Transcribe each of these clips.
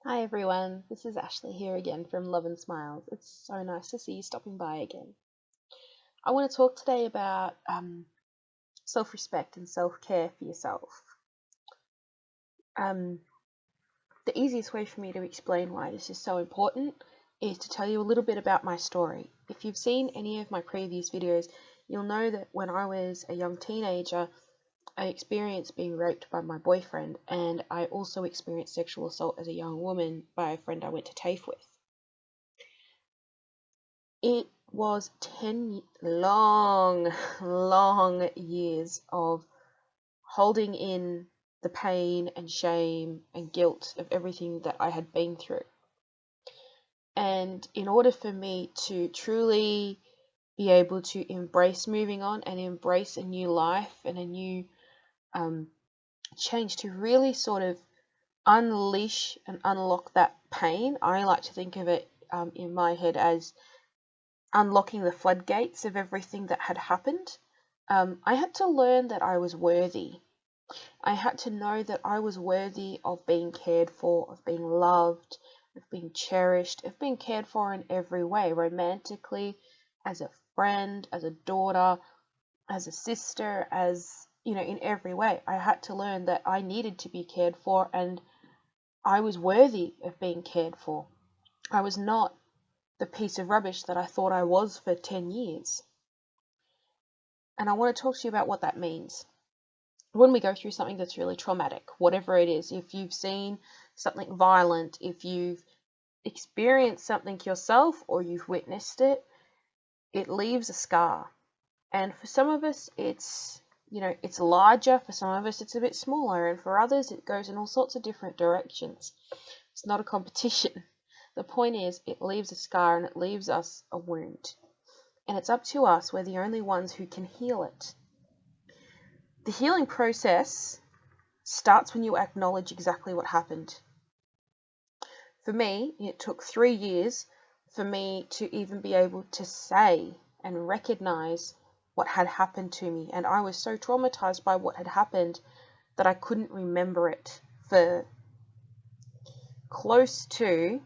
Hi everyone, this is Ashley here again from Love&Smiles. It's so nice to see you stopping by again. I want to talk today about self-respect and self-care for yourself. The easiest way for me to explain why this is so important is to tell you a little bit about my story. If you've seen any of my previous videos, you'll know that when I was a young teenager, I experienced being raped by my boyfriend, and I also experienced sexual assault as a young woman by a friend I went to TAFE with. It was 10 long, long years of holding in the pain and shame and guilt of everything that I had been through. And in order for me to truly be able to embrace moving on and embrace a new life and a new change, to really sort of unleash and unlock that pain, I like to think of it in my head as unlocking the floodgates of everything that had happened. I had to learn that I was worthy. I had to know that I was worthy of being cared for, of being loved, of being cherished, of being cared for in every way, romantically, as a friend, as a daughter, as a sister, in every way. I had to learn that I needed to be cared for and I was worthy of being cared for. I was not the piece of rubbish that I thought I was for 10 years. And I want to talk to you about what that means. When we go through something that's really traumatic, whatever it is, if you've seen something violent, if you've experienced something yourself or you've witnessed it, it leaves a scar. And for some of us, it's larger. For some of us, it's a bit smaller. And for others, it goes in all sorts of different directions. It's not a competition. The point is, it leaves a scar and it leaves us a wound. And it's up to us. We're the only ones who can heal it. The healing process starts when you acknowledge exactly what happened. For me, it took 3 years for me to even be able to say and recognize what had happened to me. And I was so traumatized by what had happened that I couldn't remember it for close to,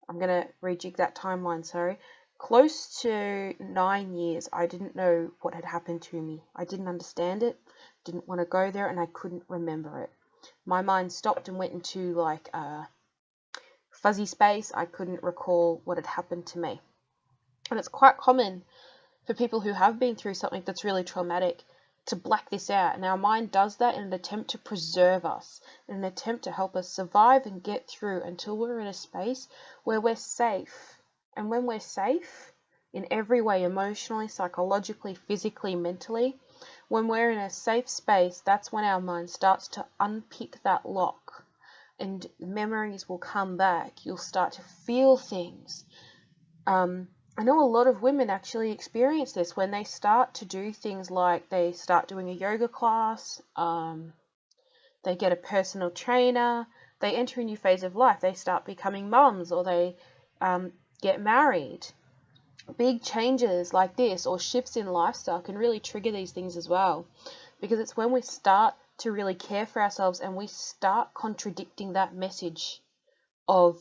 I'm going to rejig that timeline, sorry. Close to 9 years, I didn't know what had happened to me. I didn't understand it, didn't want to go there, and I couldn't remember it. My mind stopped and went into like a fuzzy space. I couldn't recall what had happened to me. And it's quite common for people who have been through something that's really traumatic to black this out. And our mind does that in an attempt to preserve us, in an attempt to help us survive and get through until we're in a space where we're safe. And when we're safe in every way, emotionally, psychologically, physically, mentally, when we're in a safe space, that's when our mind starts to unpick that lock and memories will come back. You'll start to feel things. I know a lot of women actually experience this when they start to do things like they start doing a yoga class, they get a personal trainer, they enter a new phase of life, they start becoming mums, or they get married. Big changes like this or shifts in lifestyle can really trigger these things as well, because it's when we start to really care for ourselves and we start contradicting that message of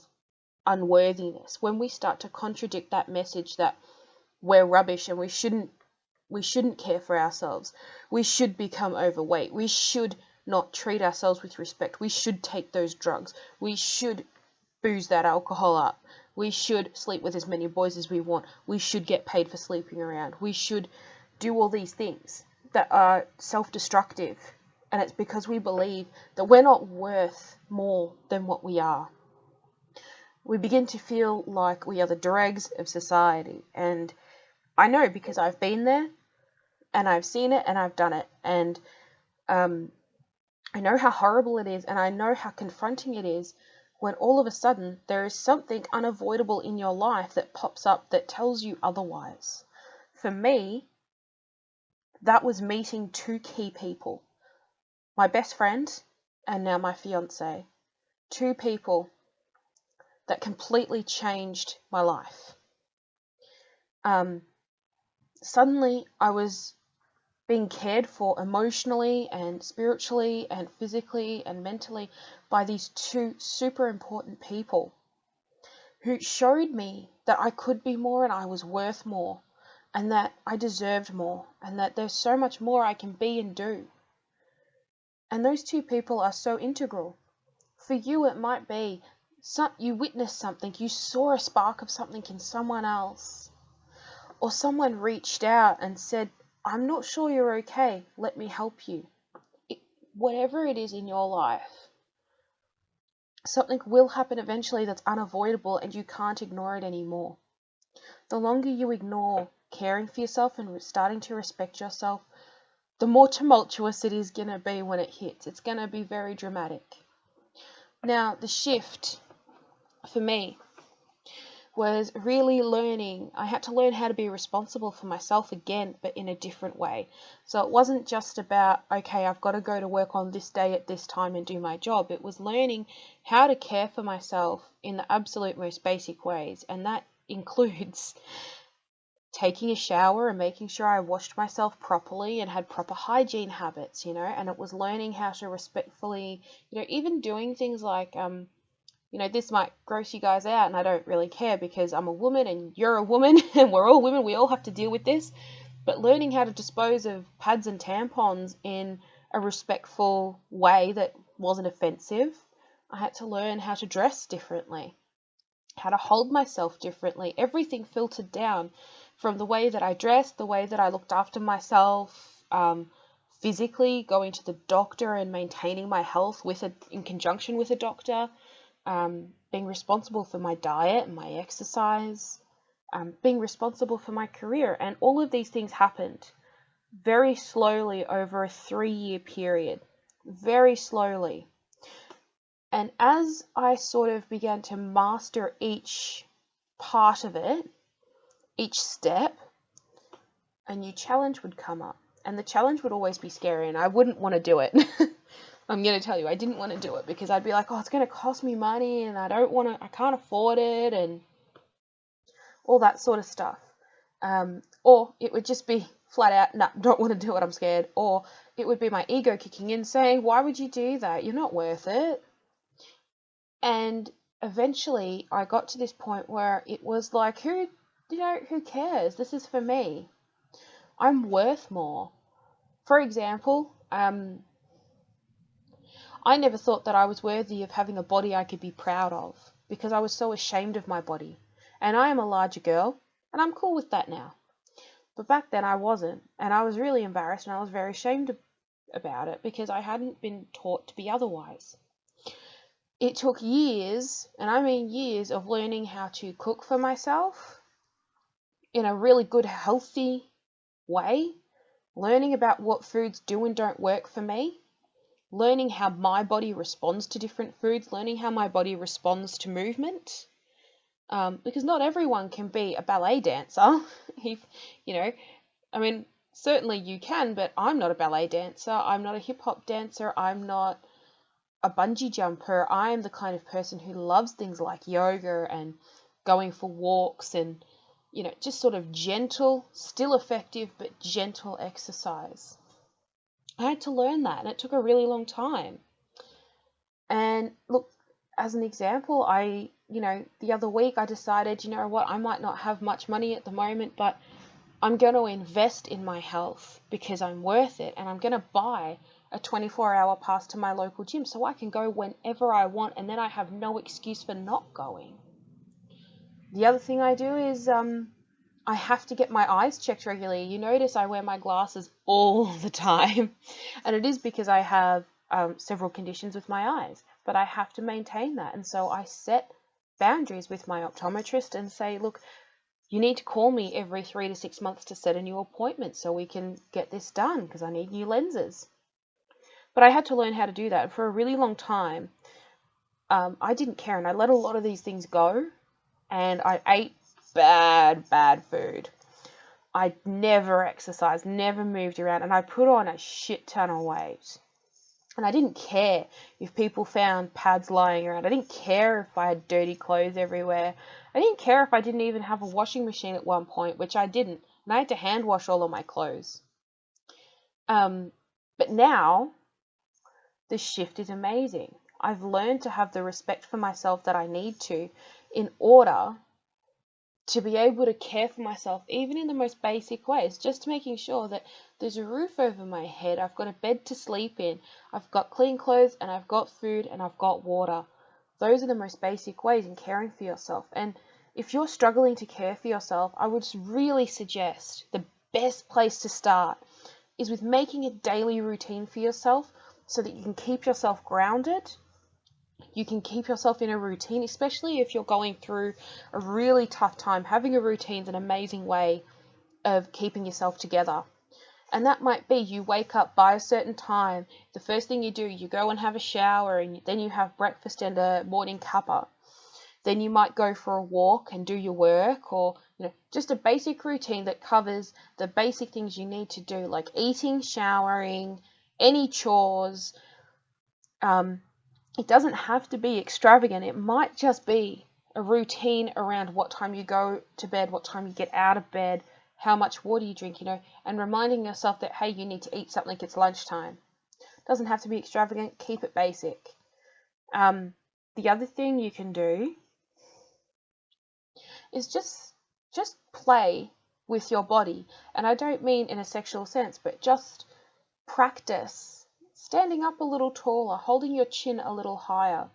unworthiness, when we start to contradict that message that we're rubbish and we shouldn't care for ourselves, we should become overweight, we should not treat ourselves with respect, we should take those drugs, we should booze that alcohol up, we should sleep with as many boys as we want, we should get paid for sleeping around, we should do all these things that are self-destructive. And it's because we believe that we're not worth more than what we are. We begin to feel like we are the dregs of society. And I know, because I've been there and I've seen it and I've done it. And I know how horrible it is, and I know how confronting it is when all of a sudden there is something unavoidable in your life that pops up that tells you otherwise. For me, that was meeting 2 key people. My best friend and now my fiance. 2 people that completely changed my life. Suddenly I was being cared for emotionally and spiritually and physically and mentally by these two super important people who showed me that I could be more and I was worth more and that I deserved more and that there's so much more I can be and do. And those two people are so integral. For you, it might be you witnessed something, you saw a spark of something in someone else, or someone reached out and said, I'm not sure you're okay, let me help you. Whatever it is in your life, something will happen eventually that's unavoidable and you can't ignore it anymore. The longer you ignore caring for yourself and starting to respect yourself, the more tumultuous it is going to be when it hits. It's going to be very dramatic. Now, the shift for me was really learning. I had to learn how to be responsible for myself again, but in a different way. So it wasn't just about, okay, I've got to go to work on this day at this time and do my job. It was learning how to care for myself in the absolute most basic ways. And that includes taking a shower and making sure I washed myself properly and had proper hygiene habits, and it was learning how to respectfully, even doing things like, this might gross you guys out and I don't really care because I'm a woman and you're a woman and we're all women. We all have to deal with this. But learning how to dispose of pads and tampons in a respectful way that wasn't offensive. I had to learn how to dress differently, how to hold myself differently. Everything filtered down from the way that I dressed, the way that I looked after myself, physically, going to the doctor and maintaining my health in conjunction with a doctor. Being responsible for my diet and my exercise, being responsible for my career. And all of these things happened very slowly over a 3-year period, very slowly. And as I sort of began to master each part of it, each step, a new challenge would come up. And the challenge would always be scary and I wouldn't want to do it. I'm going to tell you, I didn't want to do it because I'd be like, oh, it's going to cost me money and I can't afford it and all that sort of stuff. Or it would just be flat out, no, don't want to do it, I'm scared. Or it would be my ego kicking in saying, why would you do that? You're not worth it. And eventually I got to this point where it was like, who cares? This is for me. I'm worth more. For example, I never thought that I was worthy of having a body I could be proud of because I was so ashamed of my body. And I am a larger girl and I'm cool with that now. But back then I wasn't, and I was really embarrassed and I was very ashamed about it because I hadn't been taught to be otherwise. It took years, and I mean years, of learning how to cook for myself in a really good, healthy way, learning about what foods do and don't work for me, learning how my body responds to different foods, learning how my body responds to movement, because not everyone can be a ballet dancer. Certainly you can, but I'm not a ballet dancer, I'm not a hip-hop dancer, I'm not a bungee jumper. I'm the kind of person who loves things like yoga and going for walks and, just sort of gentle, still effective, but gentle exercise. I had to learn that, and it took a really long time. And look, as an example, the other week I decided, I might not have much money at the moment, but I'm going to invest in my health because I'm worth it, and I'm going to buy a 24-hour pass to my local gym so I can go whenever I want, and then I have no excuse for not going. The other thing I do is I have to get my eyes checked regularly. You notice I wear my glasses all the time, and it is because I have several conditions with my eyes, but I have to maintain that. And so I set boundaries with my optometrist and say, look, you need to call me every 3 to 6 months to set a new appointment so we can get this done because I need new lenses. But I had to learn how to do that. And for a really long time, I didn't care, and I let a lot of these things go, and I ate bad food. I never exercised, never moved around, and I put on a shit ton of weight. And I didn't care if people found pads lying around. I didn't care if I had dirty clothes everywhere. I didn't care if I didn't even have a washing machine at one point, which I didn't. And I had to hand wash all of my clothes. But now the shift is amazing. I've learned to have the respect for myself that I need to in order to be able to care for myself, even in the most basic ways, just making sure that there's a roof over my head, I've got a bed to sleep in, I've got clean clothes, and I've got food, and I've got water. Those are the most basic ways in caring for yourself. And if you're struggling to care for yourself, I would really suggest the best place to start is with making a daily routine for yourself so that you can keep yourself grounded. You can keep yourself in a routine, especially if you're going through a really tough time. Having a routine is an amazing way of keeping yourself together. And that might be you wake up by a certain time. The first thing you do, you go and have a shower, and then you have breakfast and a morning cuppa. Then you might go for a walk and do your work, or just a basic routine that covers the basic things you need to do, like eating, showering, any chores. It doesn't have to be extravagant. It might just be a routine around what time you go to bed, what time you get out of bed, how much water you drink, and reminding yourself that, hey, you need to eat something, it's lunchtime. It doesn't have to be extravagant. Keep it basic. The other thing you can do is just play with your body. And I don't mean in a sexual sense, but just practice standing up a little taller, holding your chin a little higher,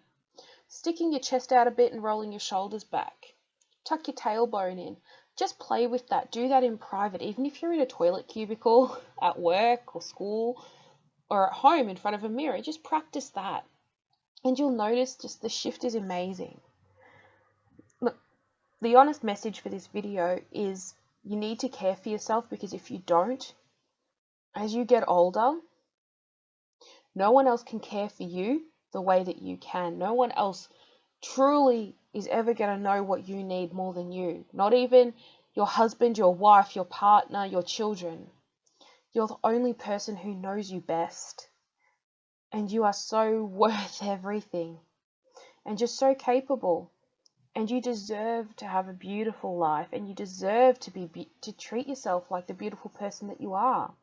sticking your chest out a bit and rolling your shoulders back. Tuck your tailbone in. Just play with that. Do that in private, even if you're in a toilet cubicle at work or school or at home in front of a mirror. Just practice that. And you'll notice just the shift is amazing. Look, the honest message for this video is you need to care for yourself, because if you don't, as you get older, no one else can care for you the way that you can. No one else truly is ever going to know what you need more than you. Not even your husband, your wife, your partner, your children. You're the only person who knows you best. And you are so worth everything. And just so capable. And you deserve to have a beautiful life. And you deserve to treat yourself like the beautiful person that you are.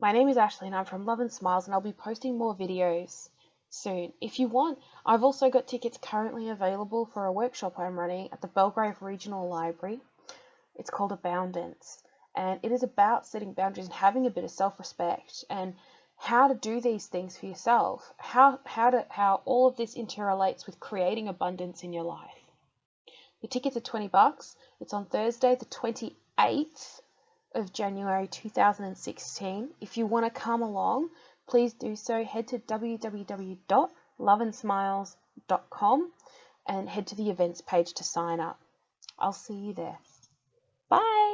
My name is Ashley and I'm from Love&Smiles, and I'll be posting more videos soon. If you want, I've also got tickets currently available for a workshop I'm running at the Belgrave Regional Library. It's called Abundance, and it is about setting boundaries and having a bit of self-respect and how to do these things for yourself, how all of this interrelates with creating abundance in your life. The tickets are $20. It's on Thursday the 28th of January 2016. If you want to come along, please do so. Head to www.loveandsmiles.com and head to the events page to sign up. I'll see you there. Bye.